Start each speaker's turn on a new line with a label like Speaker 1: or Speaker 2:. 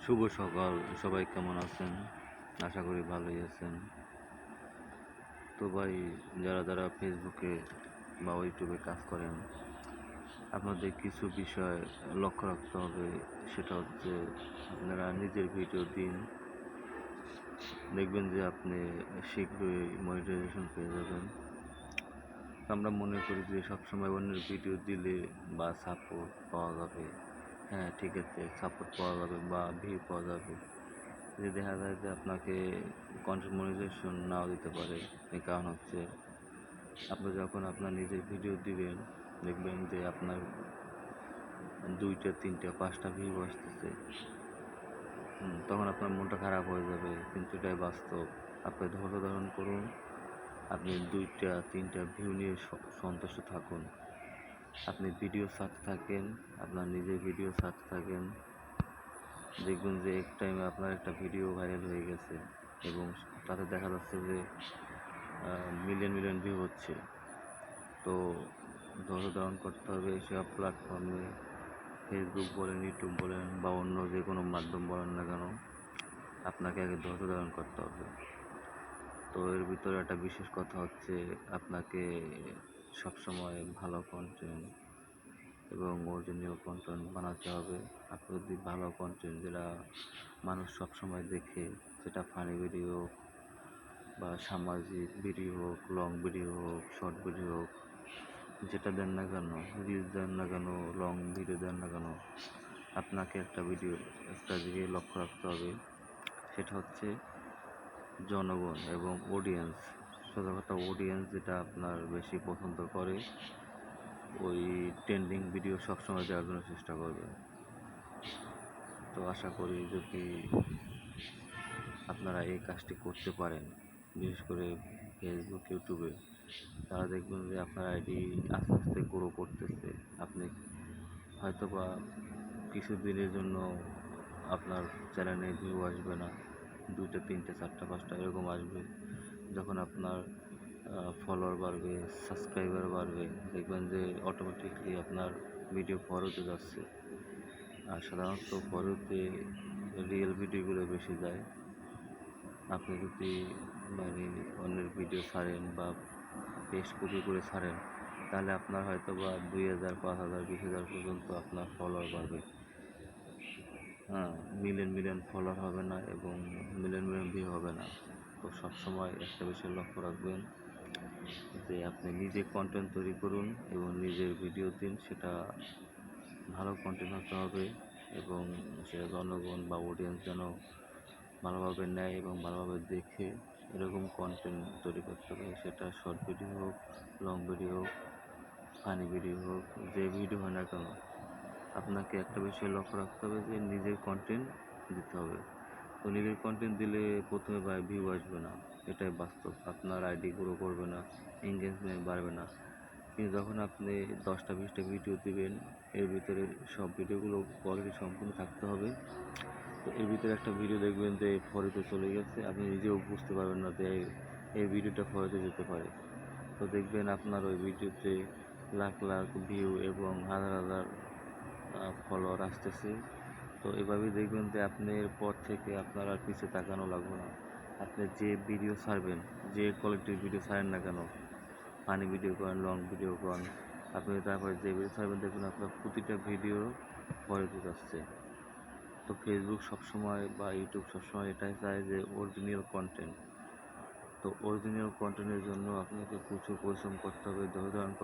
Speaker 1: শুভ সকাল, সবাই কেমন আছেন? আশা করি ভালোই আছেন। তো ভাই, যারা যারা ফেসবুকে বা ইউটিউবে কাজ করেন, আপনাদের কিছু বিষয় লক্ষ্য রাখতে হবে। সেটা হচ্ছে, আপনারা নিজের ভিডিও দিন, দেখবেন যে আপনি শীঘ্রই মনিটাইজেশন পেয়ে যাবেন। আমরা মনে করি যে সবসময় অন্যের ভিডিও দিলে বা সাপোর্ট পাওয়া যাবে। হ্যাঁ, ঠিক আছে, সাপোর্ট পাওয়া যাবে বা ভিউ পাওয়া যাবে। যে দেখা যায় যে আপনাকে কন্টেন্ট মনিটাইজেশন নাও দিতে পারে। এর কারণ হচ্ছে, আপনি যখন আপনার নিজের ভিডিও দিবেন, দেখবেন যে আপনার 2টা 3টা 5টা ভিউ আসতেছে। তখন আপনার মনটা খারাপ হয়ে যাবে, কিন্তু এটাই বাস্তব। আপনি ধৈর্য ধারণ করুন, আপনি 2টা 3টা ভিউ নিয়ে সন্তুষ্ট থাকুন। আপনি ভিডিও ছাড়তে থাকেন, আপনার নিজের ভিডিও ছাড়তে থাকেন, দেখবেন যে এক টাইমে আপনার একটা ভিডিও ভাইরাল হয়ে গেছে এবং তাতে দেখা যাচ্ছে যে মিলিয়ন মিলিয়ন ভিউ হচ্ছে। তো ধৈর্য ধারণ করতে হবে। এসব প্ল্যাটফর্মে ফেসবুক বলেন, ইউটিউব বলেন বা অন্য যে কোনো মাধ্যম বলেন না কেন, আপনাকে আগে ধৈর্য ধারণ করতে হবে। তো এর ভিতরে একটা বিশেষ কথা হচ্ছে, আপনাকে সবসময় ভালো কন্টেন্ট এবং অরিজিনাল কন্টেন্ট বানাতে হবে। আপনি যদি ভালো কন্টেন্ট যেটা মানুষ সবসময় দেখে, সেটা ফানি ভিডিও বা সামাজিক ভিডিও হোক, লং ভিডিও হোক, শর্ট ভিডিও হোক, যেটা দেন না কেন, রিলস দেন না কেন, লং ভিডিও দেন না কেন, আপনাকে একটা দিকে লক্ষ্য রাখতে হবে। সেটা হচ্ছে জনগণ এবং অডিয়েন্স। সোজা কথা, অডিয়েন্স যেটা আপনার বেশি পছন্দ করে, ওই ট্রেন্ডিং ভিডিও সবসময় দেওয়ার জন্য চেষ্টা করবেন। তো আশা করি যদি আপনারা এই কাজটি করতে পারেন, বিশেষ করে ফেসবুক, ইউটিউবে, তারা দেখবেন যে আপনার আইডি আস্তে আস্তে গ্রো করতেছে। আপনি হয়তো বা কিছু দিনের জন্য আপনার চ্যানেলে ভিউ আসবে না, 2টা 3টা 4টা 5টা এরকম আসবে। যখন আপনার ফলোয়ার বাড়বে, সাবস্ক্রাইবার বাড়বে, দেখবেন যে অটোমেটিকলি আপনার ভিডিও ফরওয়ার্ডে যাচ্ছে। আর সাধারণত ফরওয়ার্ডে রিয়েল ভিডিওগুলো বেশি যায়। আপনি যদি মানে অন্যের ভিডিও ছাড়েন বা পেস্ট কপি করে ছাড়েন, তাহলে আপনার হয়তো বা 2000, 5000, 20,000 পর্যন্ত আপনার ফলোয়ার বাড়বে। মিলিয়ন মিলিয়ন ফলোয়ার হবে না এবং মিলিয়ন মিলিয়ন ভিউ হবে না। তো সবসময় একটা বিষয় লক্ষ্য রাখবেন যে আপনি নিজে কন্টেন্ট তৈরি করুন এবং নিজের ভিডিও দিন। সেটা ভালো কন্টেন্ট হতে হবে এবং সেটা জনগণ বা অডিয়েন্স যেন ভালোভাবে নেয় এবং ভালোভাবে দেখে, এরকম কন্টেন্ট তৈরি করতে হবে। সেটা শর্ট ভিডিও হোক, লং ভিডিও হোক, ফানি ভিডিও হোক, যে ভিডিও হয় না কেন, আপনাকে একটা বিষয় লক্ষ্য রাখতে হবে যে নিজের কন্টেন্ট দিতে হবে। তো নিজের কন্টেন্ট দিলে প্রথমে ভিউ আসবে না, এটাই বাস্তব। আপনার আইডি গ্রো করবে না, এঙ্গেজমেন্ট বাড়বে না। কিন্তু যখন আপনি 10টা 20টা ভিডিও দিবেন, এর ভিতরে সব ভিডিওগুলো কোয়ালিটি সম্পূর্ণ থাকতে হবে। তো এর ভিতরে একটা ভিডিও দেখবেন যে ফরিতে চলে গেছে, আপনি নিজেও বুঝতে পারবেন না যে এই ভিডিওটা ফরিতে যেতে পারে। তো দেখবেন আপনার ওই ভিডিওতে লাখ লাখ ভিউ এবং হাজার হাজার ফলোয়ার আসতেছে। তো এভাবেই দেখবেন যে আপনি এরপর থেকে আপনার আর পিছিয়ে তাকানো লাগবে না। আপনি যে ভিডিও ছাড়বেন, যে কোয়ালিটির ভিডিও ছাড়েন না কেন, ফানি ভিডিও করেন, লং ভিডিও করেন, আপনি তারপরে যে ভিডিও ছাড়বেন, দেখবেন আপনার প্রতিটা ভিডিও ফরিতে যাচ্ছে। তো ফেসবুক সবসময় বা ইউটিউব সবসময় এটাই চায় যে অরিজিনাল কন্টেন্ট। তো অরিজিনাল কন্টেন্টের জন্য আপনাকে প্রচুর পরিশ্রম করতে হবে, ধৈর্য ধারণ